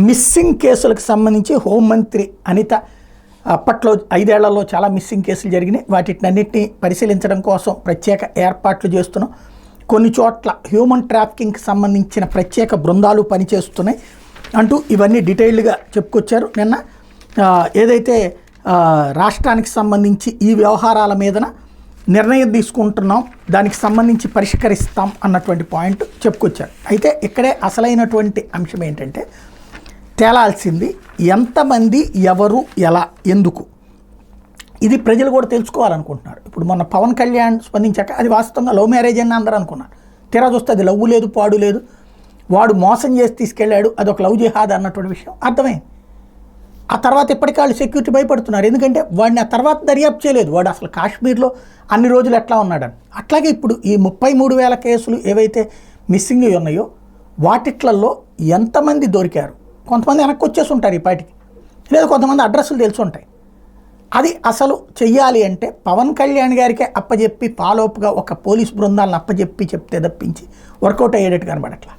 Missing కేసులకు సంబంధించి హోంమంత్రి అనిత అప్పట్లో 5 ఏళ్లలో చాలా మిస్సింగ్ కేసులు జరిగినాయి. వాటినన్నింటినీ పరిశీలించడం కోసం ప్రత్యేక ఏర్పాట్లు చేస్తున్నాం. కొన్ని చోట్ల హ్యూమన్ ట్రాఫికింగ్కి సంబంధించిన ప్రత్యేక బృందాలు పనిచేస్తున్నాయి అంటూ ఇవన్నీ డీటెయిల్డ్గా చెప్పుకొచ్చారు. నిన్న ఏదైతే రాష్ట్రానికి సంబంధించి ఈ వ్యవహారాల మీదన నిర్ణయం తీసుకుంటున్నాం, దానికి సంబంధించి పరిష్కరిస్తాం అన్నటువంటి పాయింట్ చెప్పుకొచ్చారు. అయితే ఇక్కడే అసలైనటువంటి అంశం ఏంటంటే తేలాల్సింది ఎంతమంది, ఎవరు, ఎలా, ఎందుకు, ఇది ప్రజలు కూడా తెలుసుకోవాలనుకుంటున్నారు. ఇప్పుడు మొన్న పవన్ కళ్యాణ్ స్పందించాక అది వాస్తవంగా లవ్ మ్యారేజ్ అని అందరూ అనుకున్నారు. తీరా చూస్తే అది లవ్ లేదు, పాడు లేదు, వాడు మోసం చేసి తీసుకెళ్ళాడు, అది ఒక లవ్ జిహాద్ అన్నటువంటి విషయం అర్థమైంది. ఆ తర్వాత ఇప్పటికీ వాళ్ళు సెక్యూరిటీ భయపడుతున్నారు. ఎందుకంటే వాడిని ఆ తర్వాత దర్యాప్తు చేయలేదు, వాడు అసలు కాశ్మీర్లో అన్ని రోజులు ఎట్లా ఉన్నాడని. అట్లాగే ఇప్పుడు ఈ 33,000 కేసులు ఏవైతే మిస్సింగ్ ఉన్నాయో వాటిట్లలో ఎంతమంది దొరికారు, కొంతమంది వెనక్కి వచ్చేసి ఉంటారు ఈ పాటికి, లేదా కొంతమంది అడ్రస్లు తెలిసి ఉంటాయి. అది అసలు చెయ్యాలి అంటే పవన్ కళ్యాణ్ గారికే అప్పచెప్పి ఫాలోఅప్గా ఒక పోలీస్ బృందాలను అప్పచెప్పి చెప్తే తప్పించి వర్కౌట్ అయ్యేటట్టు కనబడట్లా.